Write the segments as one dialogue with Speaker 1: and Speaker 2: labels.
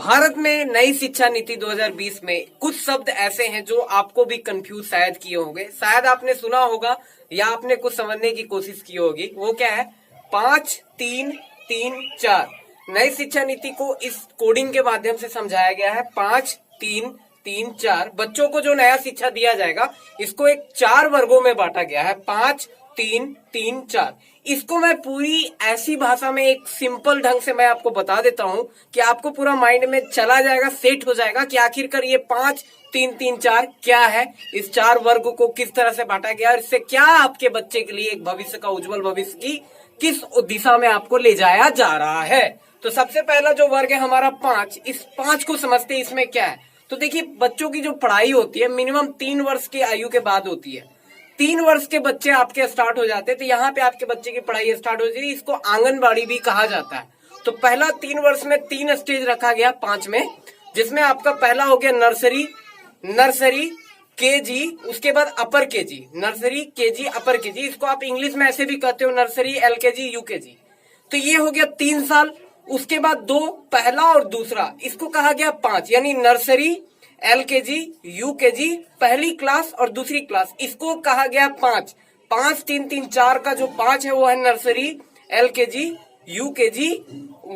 Speaker 1: भारत में नई शिक्षा नीति 2020 में कुछ शब्द ऐसे हैं जो आपको भी कंफ्यूज शायद किए होंगे, शायद आपने सुना होगा या आपने कुछ समझने की कोशिश की होगी। वो क्या है? 5-3-3-4। नई शिक्षा नीति को इस कोडिंग के माध्यम से समझाया गया है। 5-3-3-4 बच्चों को जो नया शिक्षा दिया जाएगा इसको एक 4 वर्गों में बांटा गया है। 5-3-3-4। इसको मैं पूरी ऐसी भाषा में एक सिंपल ढंग से मैं आपको बता देता हूं कि आपको पूरा माइंड में चला जाएगा, सेट हो जाएगा कि आखिरकार ये 5-3-3-4 क्या है, इस 4 वर्ग को किस तरह से बांटा गया और इससे क्या आपके बच्चे के लिए एक भविष्य का उज्जवल भविष्य की किस दिशा में आपको ले जाया जा रहा है। तो सबसे पहला जो वर्ग है हमारा 5, इस 5 को समझते हैं इसमें क्या है। तो देखिए, बच्चों की जो पढ़ाई होती है मिनिमम 3 वर्ष की आयु के बाद होती है। 3 वर्ष के बच्चे आपके स्टार्ट हो जाते हैं, तो यहाँ पे आपके बच्चे की पढ़ाई स्टार्ट हो जाती है। इसको आंगनबाड़ी भी कहा जाता है। तो पहला 3 वर्ष में 3 स्टेज रखा गया 5 में, जिसमें आपका पहला हो गया नर्सरी केजी, उसके बाद अपर केजी, नर्सरी केजी अपर केजी। इसको आप इंग्लिश में ऐसे भी कहते हो, नर्सरी एलकेजी यूकेजी। तो ये हो गया 3 साल। उसके बाद 2 पहला और दूसरा, इसको कहा गया 5, यानी नर्सरी एलकेजी यूकेजी पहली क्लास और दूसरी क्लास, इसको कहा गया 5। 5-3-3-4 का जो 5 है वो है नर्सरी एलकेजी यूकेजी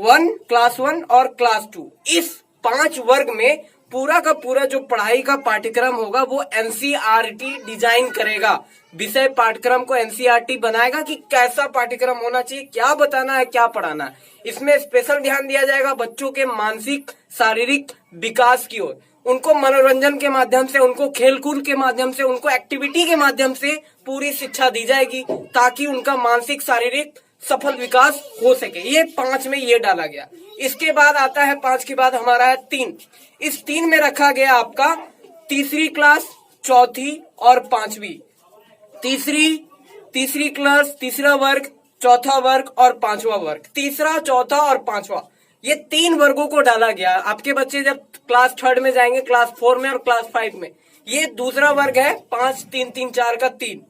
Speaker 1: 1 क्लास 1 और क्लास 2। इस 5 वर्ग में पूरा का पूरा जो पढ़ाई का पाठ्यक्रम होगा वो एनसीईआरटी डिजाइन करेगा। विषय पाठ्यक्रम को एनसीईआरटी बनाएगा कि कैसा पाठ्यक्रम होना चाहिए, क्या बताना है, क्या पढ़ाना है। इसमें स्पेशल ध्यान दिया जाएगा बच्चों के मानसिक शारीरिक विकास की ओर। उनको मनोरंजन के माध्यम से, उनको खेलकूद के माध्यम से, उनको एक्टिविटी के माध्यम से पूरी शिक्षा दी जाएगी ताकि उनका मानसिक शारीरिक सफल विकास हो सके। ये 5 में ये डाला गया। इसके बाद आता है 5 के बाद हमारा है 3। इस 3 में रखा गया आपका तीसरी क्लास, चौथी और 5वीं। तीसरी क्लास, तीसरा वर्ग, चौथा वर्ग और 5वां वर्ग। तीसरा, चौथा और 5वां, ये 3 वर्गों को डाला गया। आपके बच्चे जब क्लास 3 में जाएंगे, क्लास 4 में और क्लास 5 में, ये दूसरा वर्ग है 5-3-3-4 का 3।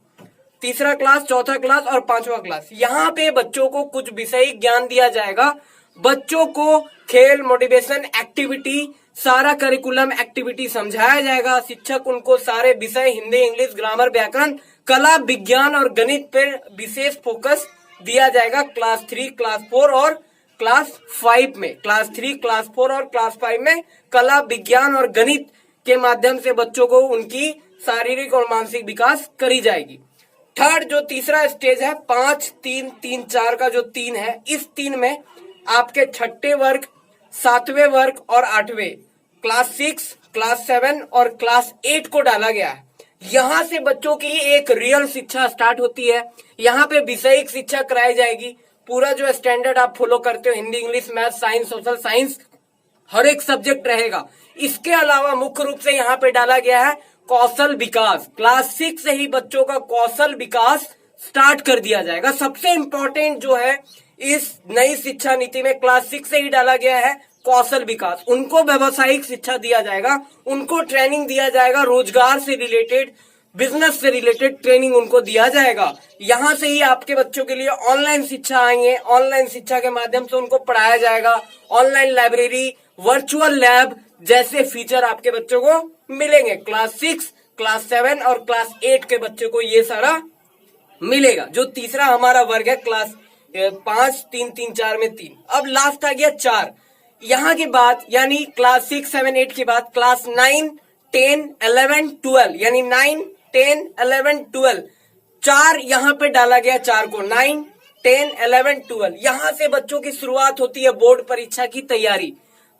Speaker 1: तीसरा क्लास, चौथा क्लास और 5वां क्लास। यहाँ पे बच्चों को कुछ विषय ज्ञान दिया जाएगा। बच्चों को खेल, मोटिवेशन, एक्टिविटी, सारा करिकुलम एक्टिविटी समझाया जाएगा। शिक्षक उनको सारे विषय हिंदी, इंग्लिश, ग्रामर, व्याकरण, कला, विज्ञान और गणित पर विशेष फोकस दिया जाएगा। क्लास 3, क्लास 4 और क्लास 5 में, क्लास 3, क्लास 4 और क्लास 5 में कला, विज्ञान और गणित के माध्यम से बच्चों को उनकी शारीरिक और मानसिक विकास करी जाएगी। थर्ड जो तीसरा स्टेज है 5-3-3-4 का जो 3 है, इस 3 में आपके 6ठे वर्ग, 7वें वर्ग और 8वें, क्लास 6, क्लास 7 और क्लास 8 को डाला गया है। यहाँ से बच्चों की एक रियल शिक्षा स्टार्ट होती है। यहाँ पे विषयिक शिक्षा कराई जाएगी। पूरा जो स्टैंडर्ड आप फॉलो करते हो, Hindi, English, math, science, social science, हर एक सब्जेक्ट रहेगा। इसके अलावा मुख्य रूप से यहाँ पे डाला गया है कौशल विकास। क्लास 6 से ही बच्चों का कौशल विकास स्टार्ट कर दिया जाएगा। सबसे इंपॉर्टेंट जो है इस नई शिक्षा नीति में क्लास 6 से ही डाला गया है कौशल विकास। उनको व्यावसायिक शिक्षा दिया जाएगा, उनको ट्रेनिंग दिया जाएगा, रोजगार से रिलेटेड, बिजनेस से रिलेटेड ट्रेनिंग उनको दिया जाएगा। यहाँ से ही आपके बच्चों के लिए ऑनलाइन शिक्षा आएंगे। ऑनलाइन शिक्षा के माध्यम से उनको पढ़ाया जाएगा। ऑनलाइन लाइब्रेरी, वर्चुअल लैब जैसे फीचर आपके बच्चों को मिलेंगे। क्लास 6, क्लास 7 और क्लास 8 के बच्चों को ये सारा मिलेगा। जो तीसरा हमारा वर्ग है क्लास 5-3-3-4 में 3। अब लास्ट आ गया 4। यहाँ के बाद यानी क्लास 6, 7, 8 के बाद क्लास 9, 10, 11, 12, यानी 9, 10, 11, 12, 4 यहाँ पे डाला गया। 4 को 9, 10, 11, 12 यहाँ से बच्चों की शुरुआत होती है बोर्ड परीक्षा की तैयारी।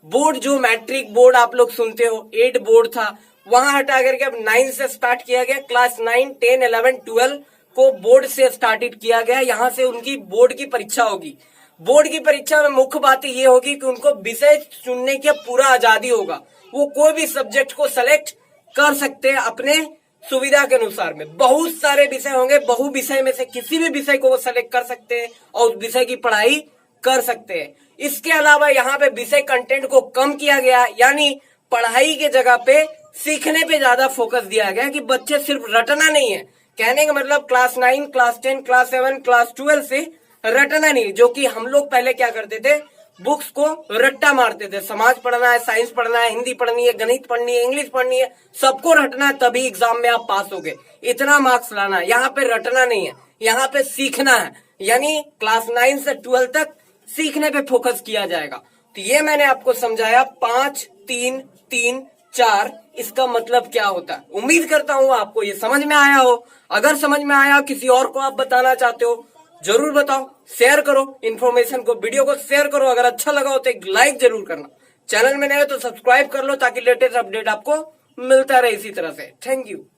Speaker 1: बोर्ड जो मैट्रिक बोर्ड आप लोग सुनते हो, 8 बोर्ड था, वहां हटा करके अब 9 से स्टार्ट किया गया। क्लास 9, 10, 11, 12 को बोर्ड से स्टार्टेड किया गया। यहाँ से उनकी बोर्ड की परीक्षा होगी। बोर्ड की परीक्षा में मुख्य बात ये होगी कि उनको विषय चुनने की पूरा आजादी होगा। वो कोई भी सब्जेक्ट को सेलेक्ट कर सकते हैं अपने सुविधा के अनुसार में। बहुत सारे विषय होंगे, बहु विषय में से किसी भी विषय को वो सेलेक्ट कर सकते हैं और उस विषय की पढ़ाई कर सकते हैं। इसके अलावा यहाँ पे विषय कंटेंट को कम किया गया, यानी पढ़ाई के जगह पे सीखने पे ज्यादा फोकस दिया गया कि बच्चे सिर्फ रटना नहीं है। कहने का मतलब क्लास 9, क्लास 10, क्लास 7, क्लास 12 से रटना नहीं, जो कि हम लोग पहले क्या करते थे, बुक्स को रट्टा मारते थे। समाज पढ़ना है, साइंस पढ़ना है, हिंदी पढ़नी है, गणित पढ़नी है, इंग्लिश पढ़नी है, सबको रटना है, तभी एग्जाम में आप पास होगे। इतना मार्क्स लाना है। यहाँ पे रटना नहीं है, यहाँ पे सीखना है। यानी क्लास 9 से 12 तक सीखने पे फोकस किया जाएगा। तो ये मैंने आपको समझाया 5 3 3 4 इसका मतलब क्या होता है। उम्मीद करता हूं आपको ये समझ में आया हो। अगर समझ में आया, किसी और को आप बताना चाहते हो, जरूर बताओ, शेयर करो इन्फॉर्मेशन को, वीडियो को शेयर करो। अगर अच्छा लगा हो तो एक लाइक जरूर करना। चैनल में नए हो तो सब्सक्राइब कर लो ताकि लेटेस्ट अपडेट आपको मिलता रहे इसी तरह से। Thank you.